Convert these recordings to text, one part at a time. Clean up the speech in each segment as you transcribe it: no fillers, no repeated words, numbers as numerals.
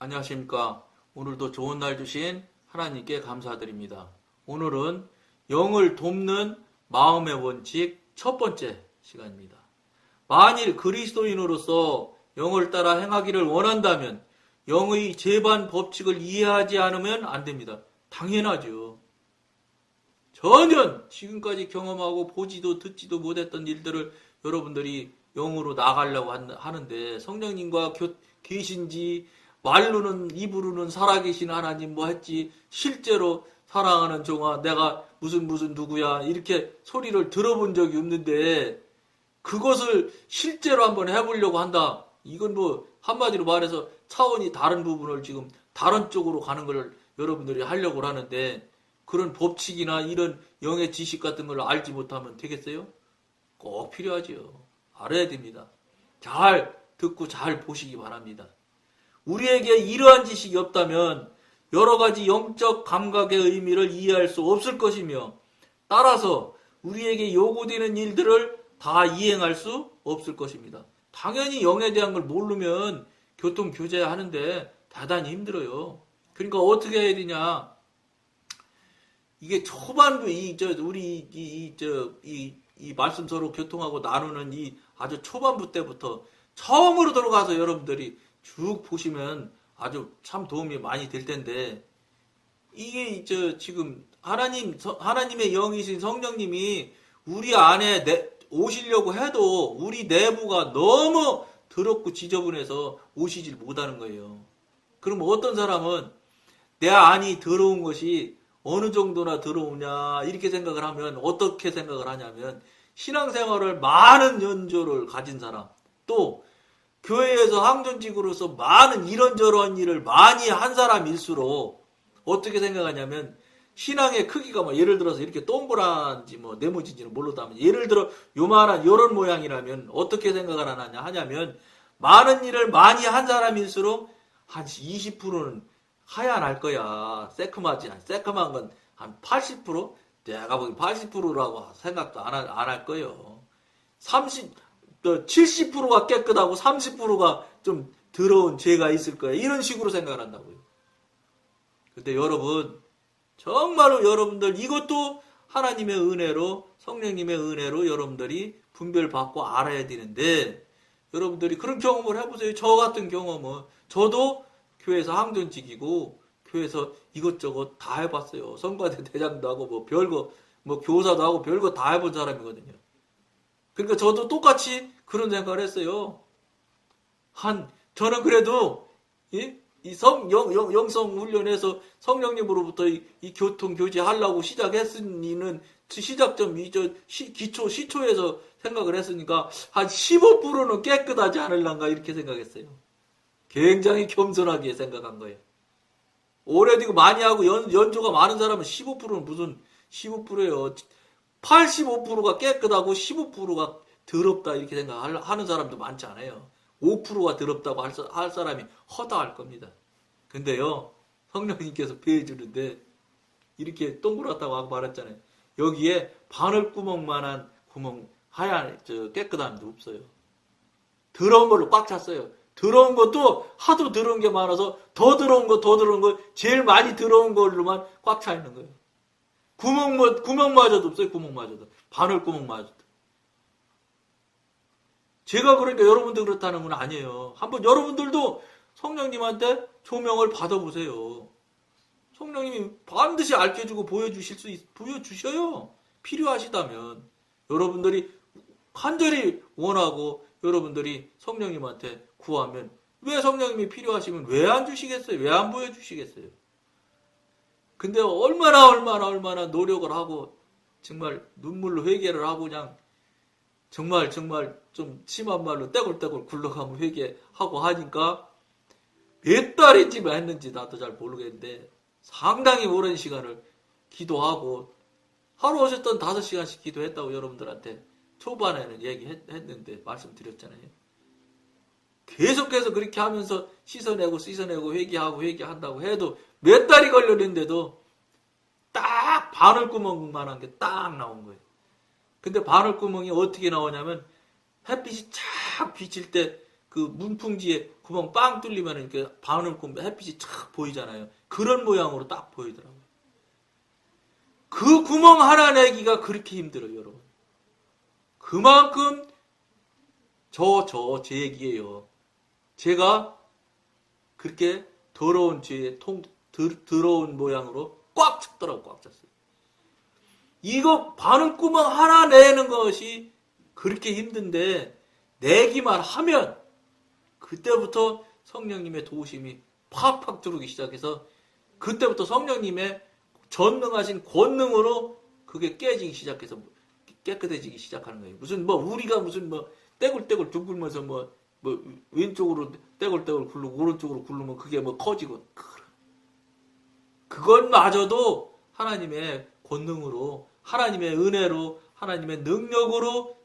안녕하십니까. 오늘도 좋은 날 주신 하나님께 감사드립니다. 오늘은 영을 돕는 마음의 원칙 첫 번째 시간입니다. 만일 그리스도인으로서 영을 따라 행하기를 원한다면 영의 제반 법칙을 이해하지 않으면 안 됩니다. 당연하죠. 전혀 지금까지 경험하고 보지도 듣지도 못했던 일들을 여러분들이 영으로 나가려고 하는데 성령님과 계신지 말로는 입으로는 살아계신 하나님 뭐 했지 실제로 사랑하는 종아 내가 무슨 누구야 이렇게 소리를 들어본 적이 없는데 그것을 실제로 한번 해보려고 한다. 이건 뭐 한마디로 말해서 차원이 다른 부분을 지금 다른 쪽으로 가는 걸 여러분들이 하려고 하는데 그런 법칙이나 이런 영의 지식 같은 걸 알지 못하면 되겠어요? 꼭 필요하지요. 알아야 됩니다. 잘 듣고 잘 보시기 바랍니다. 우리에게 이러한 지식이 없다면 여러 가지 영적 감각의 의미를 이해할 수 없을 것이며 따라서 우리에게 요구되는 일들을 다 이행할 수 없을 것입니다. 당연히 영에 대한 걸 모르면 교통 교제하는데 대단히 힘들어요. 그러니까 어떻게 해야 되냐? 이게 초반부 이 말씀 서로 교통하고 나누는 이 아주 초반부 때부터 처음으로 들어가서 여러분들이 쭉 보시면 아주 참 도움이 많이 될 텐데 이게 지금 하나님의 영이신 성령님이 우리 안에 오시려고 해도 우리 내부가 너무 더럽고 지저분해서 오시질 못하는 거예요. 그럼 어떤 사람은 내 안이 더러운 것이 어느 정도나 더러우냐 이렇게 생각을 하면 어떻게 생각을 하냐면 신앙생활을 많은 연조를 가진 사람 또 교회에서 항존직으로서 많은 이런저런 일을 많이 한 사람일수록 어떻게 생각하냐면 신앙의 크기가 뭐 예를 들어서 이렇게 동그란지 뭐 네모진지는 모르다 하면 예를 들어 요만한 요런 모양이라면 어떻게 생각을 하냐면 많은 일을 많이 한 사람일수록 한 20%는 하얀 거야. 새콤한 건 한 80%? 내가 보기 80%라고 생각도 안 할 거예요. 70%가 깨끗하고 30%가 좀 더러운 죄가 있을 거야. 이런 식으로 생각을 한다고요. 근데 여러분, 정말로 여러분들 이것도 하나님의 은혜로, 성령님의 은혜로 여러분들이 분별받고 알아야 되는데, 여러분들이 그런 경험을 해보세요. 저 같은 경험은. 저도 교회에서 항존직이고, 교회에서 이것저것 다 해봤어요. 성가대 대장도 하고, 뭐 별거, 뭐 교사도 하고 별거 다 해본 사람이거든요. 그러니까 저도 똑같이 그런 생각을 했어요. 저는 그래도, 영성 훈련에서 성령님으로부터 이 교통 교제 하려고 시작했으니는 시초에서 생각을 했으니까 한 15%는 깨끗하지 않을란가 이렇게 생각했어요. 굉장히 겸손하게 생각한 거예요. 오래되고 많이 하고 연조가 많은 사람은 15%는 무슨 15%예요. 85%가 깨끗하고 15%가 더럽다 이렇게 생각하는 사람도 많지 않아요. 5%가 더럽다고 할 사람이 허다할 겁니다. 근데요, 성령님께서 배해주는데 이렇게 동그랗다고 하고 말했잖아요. 여기에 바늘구멍만한 구멍 하얀 깨끗함도 없어요. 더러운 걸로 꽉 찼어요. 더러운 것도 하도 더러운 게 많아서 더 더러운 거 제일 많이 더러운 걸로만 꽉 차 있는 거예요. 구멍마저도 없어요. 구멍마저도. 바늘구멍마저도. 제가 그러니까 여러분들 그렇다는 건 아니에요. 한번 여러분들도 성령님한테 조명을 받아보세요. 성령님이 반드시 알려주고 보여주셔요. 필요하시다면. 여러분들이 간절히 원하고 여러분들이 성령님한테 구하면 왜 성령님이 필요하시면 왜 안 주시겠어요? 왜 안 보여주시겠어요? 근데 얼마나 노력을 하고 정말 눈물로 회개를 하고 그냥 정말 좀 심한 말로 떼굴떼굴 굴러가면 회개하고 하니까 몇 달이지만 했는지 나도 잘 모르겠는데 상당히 오랜 시간을 기도하고 하루 오셨던 5시간씩 기도했다고 여러분들한테 초반에는 얘기했는데 말씀드렸잖아요. 계속해서 그렇게 하면서 씻어내고 회개한다고 해도 몇 달이 걸렸는데도 딱 바늘구멍만한 게 딱 나온 거예요. 근데 바늘구멍이 어떻게 나오냐면 햇빛이 착 비칠 때 그 문풍지에 구멍 빵 뚫리면 이렇게 바늘 고 햇빛이 착 보이잖아요. 그런 모양으로 딱 보이더라고요. 그 구멍 하나 내기가 그렇게 힘들어요, 여러분. 그만큼 제 얘기예요. 제가 그렇게 더러운 죄에 더러운 모양으로 꽉 찼더라고, 꽉 찼어요. 이거 바늘구멍 하나 내는 것이 그렇게 힘든데 내기만 하면 그때부터 성령님의 도우심이 팍팍 들어오기 시작해서 그때부터 성령님의 전능하신 권능으로 그게 깨지기 시작해서 깨끗해지기 시작하는 거예요. 무슨 우리가 무슨 떼굴떼굴 둥글면서 왼쪽으로 떼굴떼굴 굴르고 오른쪽으로 굴르면 그게 커지고 그것마저도 하나님의 권능으로 하나님의 은혜로 하나님의 능력으로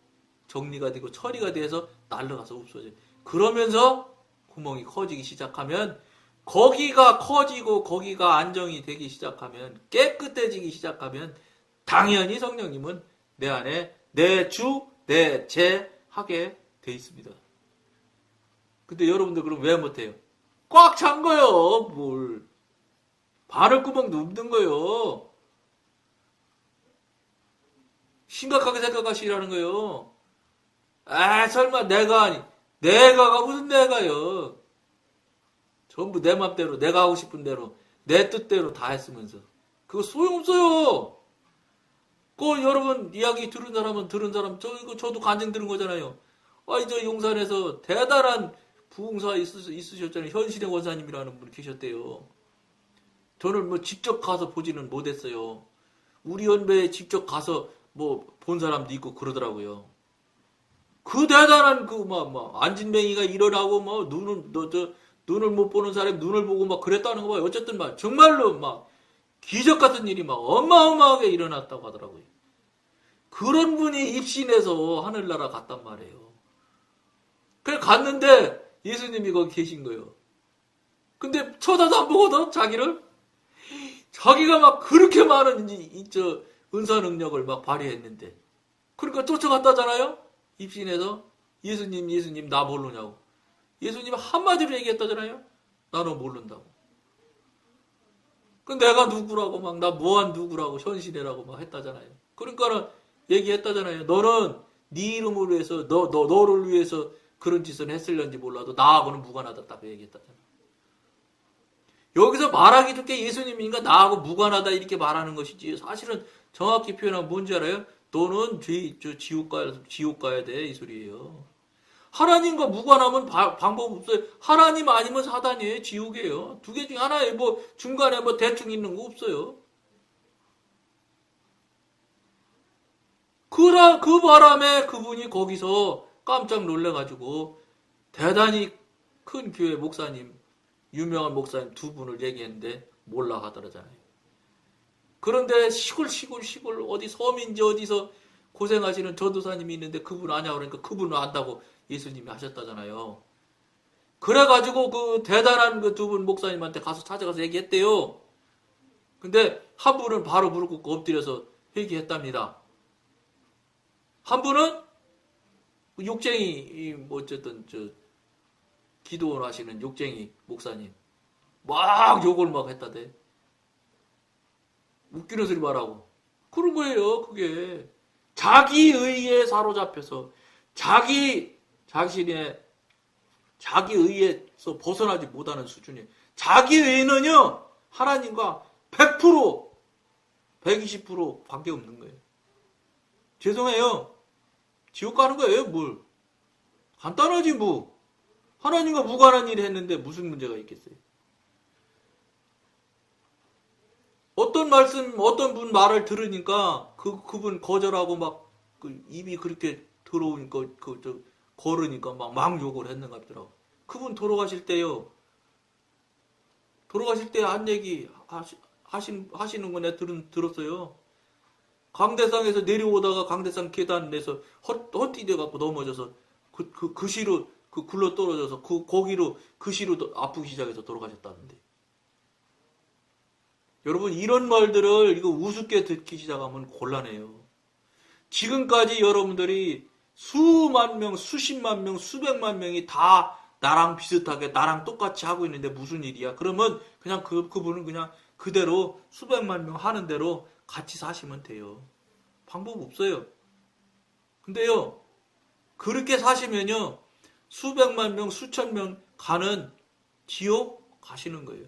정리가 되고 처리가 돼서 날아가서 없어져요. 그러면서 구멍이 커지기 시작하면 거기가 커지고 거기가 안정이 되기 시작하면 깨끗해지기 시작하면 당연히 성령님은 내 안에 내 주, 내 제 하게 돼 있습니다. 근데 여러분들 그럼 왜 못해요? 꽉 찬 거요. 뭘. 바늘구멍도 없는 거요. 심각하게 생각하시라는 거요. 설마 내가가 무슨 내가요. 전부 내 맘대로 내가 하고 싶은 대로 내 뜻대로 다 했으면서 그거 소용없어요. 여러분 이야기 들은 사람은 들은 사람 저도 간증 들은 거잖아요. 저 용산에서 대단한 부흥사 있으셨잖아요. 현신의 원사님이라는 분이 계셨대요. 저는 직접 가서 보지는 못했어요. 우리 연배에 직접 가서 본 사람도 있고 그러더라고요. 그 대단한 안진뱅이가 일어나고 눈을 못 보는 사람이 눈을 보고 그랬다는 거 봐요. 어쨌든 정말로 기적 같은 일이 어마어마하게 일어났다고 하더라고요. 그런 분이 입신해서 하늘나라 갔단 말이에요. 그래 갔는데 예수님이 거기 계신 거예요. 근데 쳐다도 안 보거든, 자기를. 자기가 그렇게 많은 은사 능력을 발휘했는데. 그러니까 쫓아갔다잖아요? 입신해서. 예수님, 나 모르냐고. 예수님 한마디로 얘기했다잖아요? 나는 모른다고. 내가 누구라고 나 뭐한 누구라고 현신이라고 했다잖아요. 그러니까는 얘기했다잖아요. 너는 네 이름을 위해서 너를 위해서 그런 짓을 했을런지 몰라도 나하고는 무관하다 딱 얘기했다잖아요. 여기서 말하기 좋게 예수님인가 나하고 무관하다 이렇게 말하는 것이지 사실은 정확히 표현하면 뭔지 알아요? 너는 지옥 가야 돼 이 소리예요. 하나님과 무관하면 방법 없어요. 하나님 아니면 사단이에요. 지옥이에요. 두 개 중에 하나예요. 중간에 대충 있는 거 없어요. 그 바람에 그분이 거기서 깜짝 놀래가지고 대단히 큰 교회 목사님, 유명한 목사님 두 분을 얘기했는데 몰라 하더라잖아요. 그런데 시골 어디 섬인지 어디서 고생하시는 전도사님이 있는데 그분 아냐 그러니까 그분은 안다고 예수님이 하셨다잖아요. 그래가지고 그 대단한 그 두 분 목사님한테 가서 찾아가서 얘기했대요. 근데 한 분은 바로 무릎 꿇고 엎드려서 회개했답니다. 한 분은 욕쟁이 어쨌든 기도원 하시는 욕쟁이 목사님 막 욕을 했다대. 웃기는 소리 말하고 그런 거예요. 그게 자기 의에 사로잡혀서 자기 의에서 벗어나지 못하는 수준이에요. 자기 의는요 하나님과 100% 120% 관계없는 거예요. 죄송해요. 지옥 가는 거예요. 뭘 간단하지 하나님과 무관한 일을 했는데 무슨 문제가 있겠어요. 어떤 분 말을 들으니까 그분 거절하고 입이 그렇게 더러우니까 걸으니까 막 욕을 했는가 보더라고. 그분 돌아가실 때요. 돌아가실 때 한 얘기 하시는 거 내가 들었어요. 강대상에서 내려오다가 강대상 계단에서 헛디뎌 갖고 넘어져서 그 시로 굴러 떨어져서 거기로 그 시로 아프기 시작해서 돌아가셨다는데. 여러분 이런 말들을 이거 우습게 듣기 시작하면 곤란해요. 지금까지 여러분들이 수만 명, 수십만 명, 수백만 명이 다 나랑 비슷하게 나랑 똑같이 하고 있는데 무슨 일이야? 그러면 그냥 그분은 그냥 그대로 수백만 명 하는 대로 같이 사시면 돼요. 방법 없어요. 근데요, 그렇게 사시면요, 수백만 명, 수천 명 가는 지옥 가시는 거예요.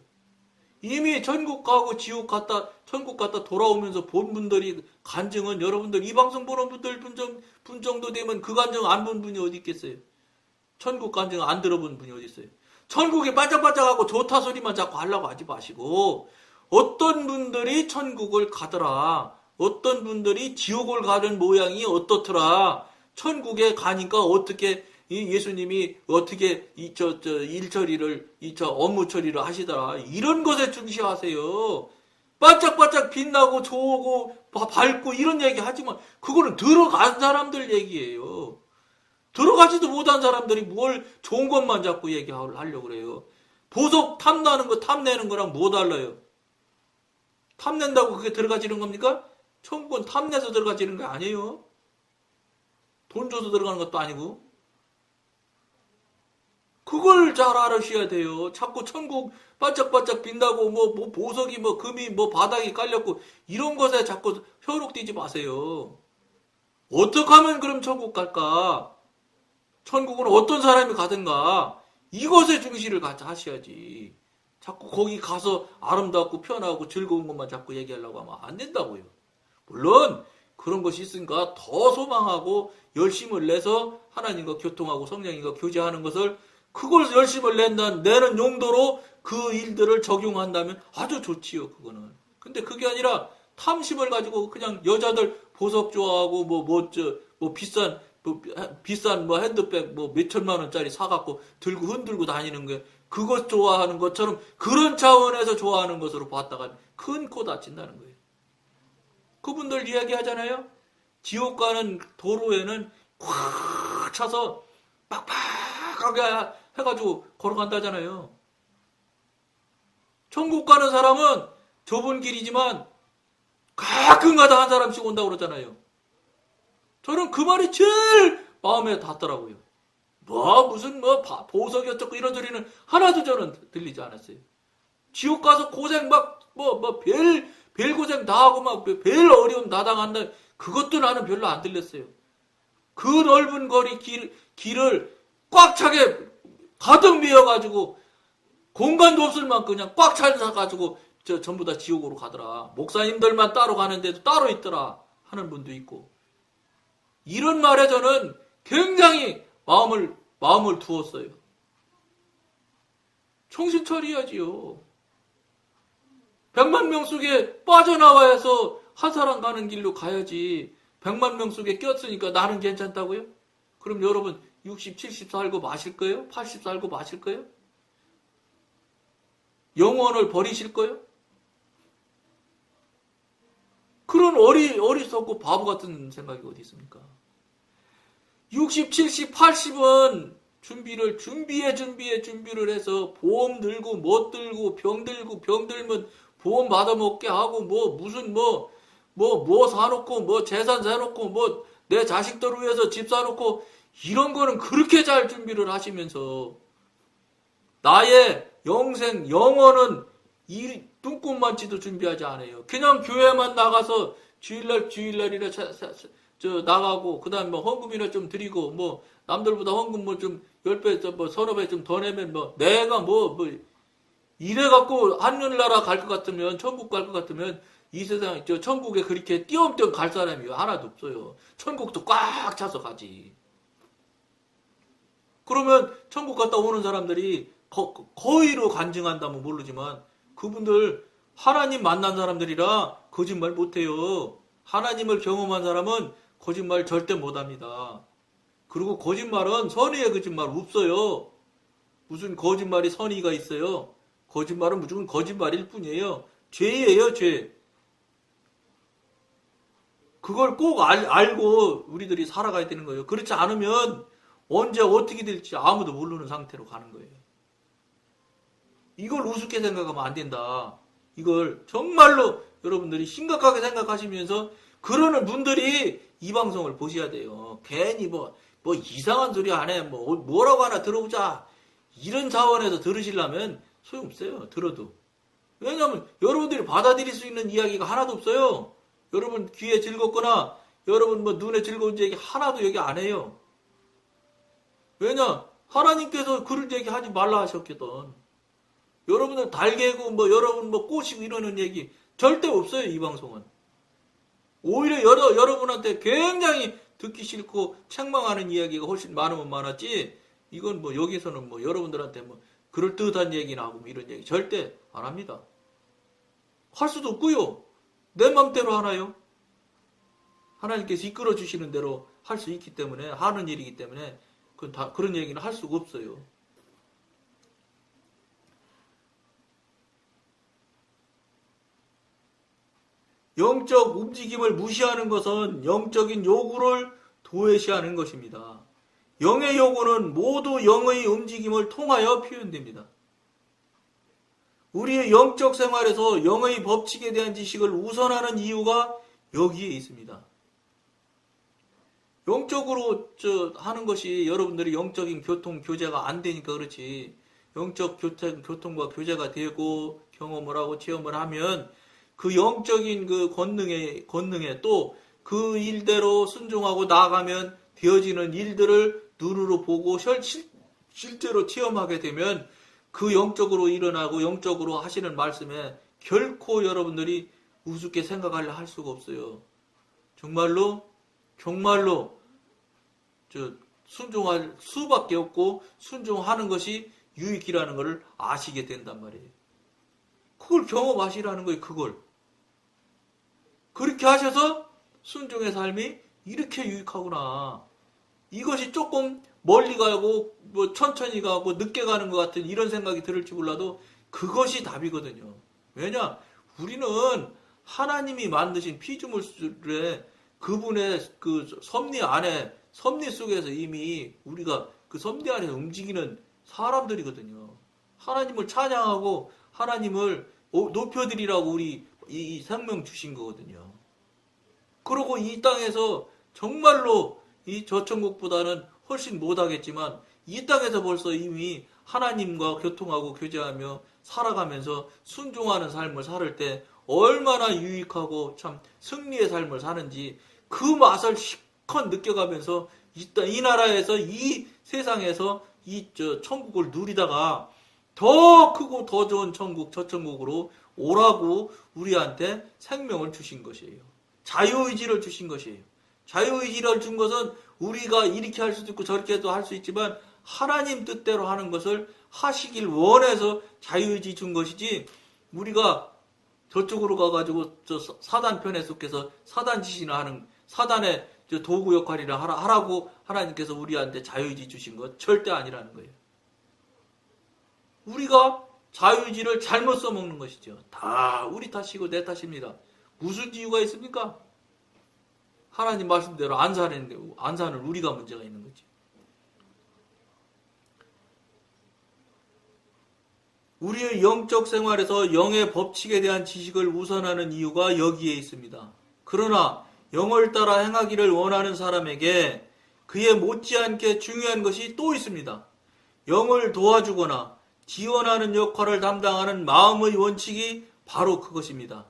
이미 천국 가고 천국 갔다 돌아오면서 본 분들이 간증은 여러분들 이 방송 보는 분들 분 정도 되면 그 간증 안 본 분이 어디 있겠어요? 천국 간증 안 들어본 분이 어디 있어요? 천국이 반짝반짝하고 좋다 소리만 자꾸 하려고 하지 마시고 어떤 분들이 천국을 가더라. 어떤 분들이 지옥을 가는 모양이 어떻더라. 천국에 가니까 어떻게 예수님이 어떻게 일 처리를 업무 처리를 하시더라. 이런 것에 중시하세요. 반짝반짝 빛나고 좋고 밝고 이런 얘기 하지만 그거는 들어간 사람들 얘기예요. 들어가지도 못한 사람들이 뭘 좋은 것만 자꾸 얘기하려고 그래요. 보석 탐나는 거 탐내는 거랑 뭐 달라요? 탐낸다고 그게 들어가지는 겁니까? 천국은 탐내서 들어가지는 게 아니에요. 돈 줘서 들어가는 것도 아니고. 그걸 잘 알으셔야 돼요. 자꾸 천국 반짝반짝 빛나고 뭐 보석이 뭐 금이 뭐 바닥이 깔렸고 이런 것에 자꾸 혀룩 뛰지 마세요. 어떻게 하면 그럼 천국 갈까? 천국은 어떤 사람이 가든가 이것에 중시를 같이 하셔야지. 자꾸 거기 가서 아름답고 편하고 즐거운 것만 자꾸 얘기하려고 하면 안 된다고요. 물론 그런 것이 있으니까 더 소망하고 열심을 내서 하나님과 교통하고 성령님과 교제하는 것을 그걸 열심을 내는 용도로 그 일들을 적용한다면 아주 좋지요. 그거는. 근데 그게 아니라 탐심을 가지고 그냥 여자들 보석 좋아하고 비싼 핸드백 몇천만 원짜리 사갖고 들고 흔들고 다니는 게 그것 좋아하는 것처럼 그런 차원에서 좋아하는 것으로 봤다가 큰 코 다친다는 거예요. 그분들 이야기하잖아요. 지옥 가는 도로에는 꽉 차서 빡빡하게 해가지고 걸어간다잖아요. 천국 가는 사람은 좁은 길이지만 가끔가다 한 사람씩 온다고 그러잖아요. 저는 그 말이 제일 마음에 닿더라고요. 무슨 보석이 어쩌고 이런 소리는 하나도 저는 들리지 않았어요. 지옥 가서 고생 별 고생 다 하고 별 어려움 다 당한다. 그것도 나는 별로 안 들렸어요. 그 넓은 거리 길을 꽉 차게 가득 메어가지고 공간도 없을 만큼 그냥 꽉 차가지고 전부 다 지옥으로 가더라. 목사님들만 따로 가는데도 따로 있더라 하는 분도 있고. 이런 말에 저는 굉장히 마음을 두었어요. 정신 차려야지요. 100만 명 속에 빠져나와서 한 사람 가는 길로 가야지. 100만 명 속에 꼈으니까 나는 괜찮다고요? 그럼 여러분 60, 70 살고 마실 거예요? 80 살고 마실 거예요? 영혼을 버리실 거예요? 그런 어리석고 바보 같은 생각이 어디 있습니까? 60, 70, 80은 준비를 해서 보험 들고 못 들고 병 들면 보험 받아먹게 하고 뭐 사놓고 재산 사놓고 내 자식들을 위해서 집 사놓고 이런 거는 그렇게 잘 준비를 하시면서 나의 영혼은 이 눈꽃만치도 준비하지 않아요. 그냥 교회만 나가서 주일날이라 나가고 그다음 헌금이나 좀 드리고 남들보다 헌금 좀 10배 서너 배 좀 더 내면 내가 이래 갖고 하늘나라 갈 것 같으면 천국 갈 것 같으면 이 세상 천국에 그렇게 띄엄띄엄 갈 사람이 하나도 없어요. 천국도 꽉 차서 가지. 그러면 천국 갔다 오는 사람들이 거의로 간증한다면 모르지만 그분들 하나님 만난 사람들이라 거짓말 못해요. 하나님을 경험한 사람은 거짓말 절대 못합니다. 그리고 거짓말은 선의의 거짓말 없어요. 무슨 거짓말이 선의가 있어요. 거짓말은 무조건 거짓말일 뿐이에요. 죄예요, 죄. 그걸 꼭 알고 우리들이 살아가야 되는 거예요. 그렇지 않으면 언제 어떻게 될지 아무도 모르는 상태로 가는 거예요. 이걸 우습게 생각하면 안 된다. 이걸 정말로 여러분들이 심각하게 생각하시면서 그러는 분들이 이 방송을 보셔야 돼요. 괜히 뭐 이상한 소리 안 해. 뭐라고 하나 들어보자. 이런 차원에서 들으시려면 소용없어요. 들어도. 왜냐하면 여러분들이 받아들일 수 있는 이야기가 하나도 없어요. 여러분 귀에 즐겁거나 여러분 눈에 즐거운 얘기 하나도 얘기 안 해요. 왜냐? 하나님께서 그런 얘기 하지 말라 하셨거든. 여러분들 달개고 여러분 꼬시고 이러는 얘기 절대 없어요. 이 방송은. 오히려 여러분한테 굉장히 듣기 싫고 책망하는 이야기가 훨씬 많으면 많았지. 이건 여기서는 여러분들한테 그럴듯한 얘기나 하고 이런 얘기 절대 안 합니다. 할 수도 없고요. 내 맘대로 하나요? 하나님께서 이끌어 주시는 대로 할 수 있기 때문에 하는 일이기 때문에 그런 얘기는 할 수가 없어요. 영적 움직임을 무시하는 것은 영적인 요구를 도외시하는 것입니다. 영의 요구는 모두 영의 움직임을 통하여 표현됩니다. 우리의 영적 생활에서 영의 법칙에 대한 지식을 우선하는 이유가 여기에 있습니다. 영적으로 하는 것이 여러분들이 영적인 교제가 안 되니까 그렇지. 영적 교통과 교제가 되고 경험을 하고 체험을 하면 그 영적인 그 권능에 또 그 일대로 순종하고 나아가면 되어지는 일들을 눈으로 보고 실제로 체험하게 되면 그 영적으로 일어나고 영적으로 하시는 말씀에 결코 여러분들이 우습게 생각하려 할 수가 없어요. 정말로 순종할 수밖에 없고 순종하는 것이 유익이라는 것을 아시게 된단 말이에요. 그걸 경험하시라는 거예요. 그걸. 그렇게 하셔서 순종의 삶이 이렇게 유익하구나. 이것이 조금 멀리 가고 천천히 가고 늦게 가는 것 같은 이런 생각이 들을지 몰라도 그것이 답이거든요. 왜냐? 우리는 하나님이 만드신 피조물에 그분의 그 섭리 속에서 이미 우리가 그 섭리 안에서 움직이는 사람들이거든요. 하나님을 찬양하고 하나님을 높여드리라고 우리 이 생명 주신 거거든요. 그리고 이 땅에서 정말로 이 저천국보다는 훨씬 못하겠지만 이 땅에서 벌써 이미 하나님과 교통하고 교제하며 살아가면서 순종하는 삶을 살 때 얼마나 유익하고 참 승리의 삶을 사는지 그 맛을 실컷 느껴가면서 이 나라에서 이 세상에서 이 천국을 누리다가 더 크고 더 좋은 천국, 저 천국으로 오라고 우리한테 생명을 주신 것이에요. 자유의지를 주신 것이에요. 자유의지를 준 것은 우리가 이렇게 할 수도 있고 저렇게도 할 수 있지만 하나님 뜻대로 하는 것을 하시길 원해서 자유의지 준 것이지 우리가 저쪽으로 가가지고 사단 편에 속해서 사단 짓이나 하는 사단의 도구 역할이나 하라고 하나님께서 우리한테 자유의지 주신 것 절대 아니라는 거예요. 우리가 자유의지를 잘못 써먹는 것이죠. 다 우리 탓이고 내 탓입니다. 무슨 이유가 있습니까? 하나님 말씀대로 안 사는 우리가 문제가 있는 거지. 우리의 영적 생활에서 영의 법칙에 대한 지식을 우선하는 이유가 여기에 있습니다. 그러나 영을 따라 행하기를 원하는 사람에게 그에 못지않게 중요한 것이 또 있습니다. 영을 도와주거나 지원하는 역할을 담당하는 마음의 원칙이 바로 그것입니다.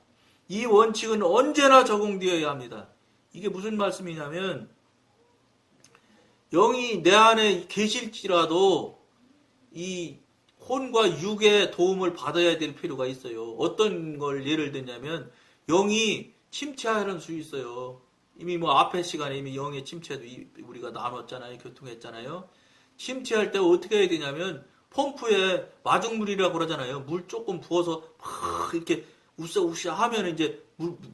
이 원칙은 언제나 적용되어야 합니다. 이게 무슨 말씀이냐면 영이 내 안에 계실지라도 이 혼과 육의 도움을 받아야 될 필요가 있어요. 어떤 걸 예를 들냐면 영이 침체하는 수 있어요. 이미 앞에 시간에 이미 영의 침체도 우리가 나눴잖아요. 교통했잖아요. 침체할 때 어떻게 해야 되냐면 펌프에 마중물이라고 그러잖아요. 물 조금 부어서 막 이렇게 우쌰우쌰 하면 이제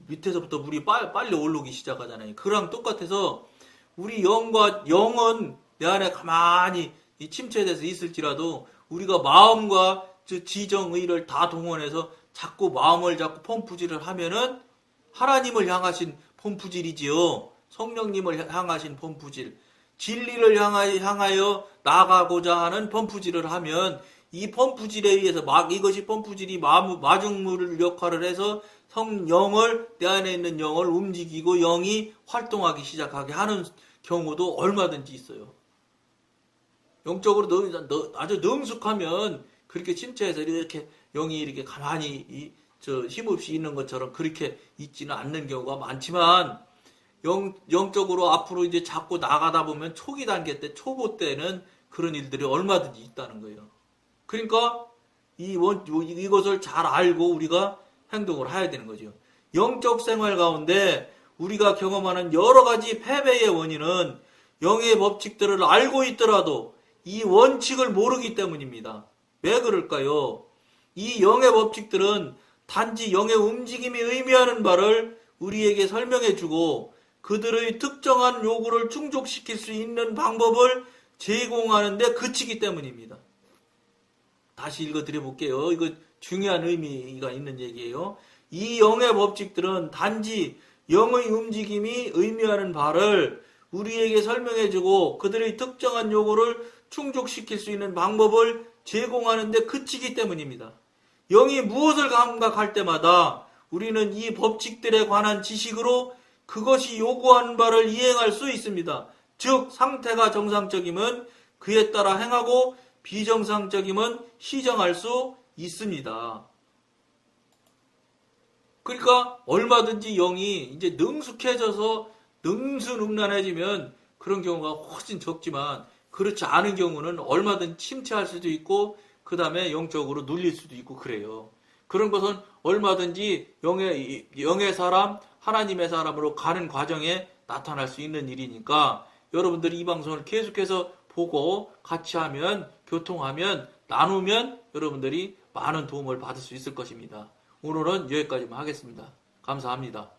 밑에서부터 물이 빨리 올라오기 시작하잖아요. 그랑 똑같아서 우리 영은 내 안에 가만히 이 침체돼서 있을지라도 우리가 마음과 지정의를 다 동원해서 자꾸 마음을 잡고 펌프질을 하면은 하나님을 향하신 펌프질이지요. 성령님을 향하신 펌프질. 진리를 향하여 나가고자 하는 펌프질을 하면 이 펌프질에 의해서 이것이 펌프질이 마중물 역할을 해서 성령을 내 안에 있는 영을 움직이고 영이 활동하기 시작하게 하는 경우도 얼마든지 있어요. 영적으로 아주 능숙하면 그렇게 침체해서 이렇게 영이 이렇게 가만히 힘없이 있는 것처럼 그렇게 있지는 않는 경우가 많지만 영적으로 앞으로 이제 자꾸 나가다 보면 초기 단계 때, 초보 때는 그런 일들이 얼마든지 있다는 거예요. 그러니까 이것을 잘 알고 우리가 행동을 해야 되는 거죠. 영적 생활 가운데 우리가 경험하는 여러 가지 패배의 원인은 영의 법칙들을 알고 있더라도 이 원칙을 모르기 때문입니다. 왜 그럴까요? 이 영의 법칙들은 단지 영의 움직임이 의미하는 바를 우리에게 설명해주고 그들의 특정한 요구를 충족시킬 수 있는 방법을 제공하는 데 그치기 때문입니다. 다시 읽어드려 볼게요. 이거 중요한 의미가 있는 얘기예요. 이 영의 법칙들은 단지 영의 움직임이 의미하는 바를 우리에게 설명해주고 그들의 특정한 요구를 충족시킬 수 있는 방법을 제공하는 데 그치기 때문입니다. 영이 무엇을 감각할 때마다 우리는 이 법칙들에 관한 지식으로 그것이 요구하는 바를 이행할 수 있습니다. 즉 상태가 정상적이면 그에 따라 행하고 비정상적이면 시정할 수 있습니다. 그러니까 얼마든지 영이 이제 능숙해져서 능수능란해지면 그런 경우가 훨씬 적지만 그렇지 않은 경우는 얼마든지 침체할 수도 있고 그 다음에 영적으로 눌릴 수도 있고 그래요. 그런 것은 얼마든지 영의 사람, 하나님의 사람으로 가는 과정에 나타날 수 있는 일이니까 여러분들이 이 방송을 계속해서 보고 같이 하면, 교통하면, 나누면 여러분들이 많은 도움을 받을 수 있을 것입니다. 오늘은 여기까지만 하겠습니다. 감사합니다.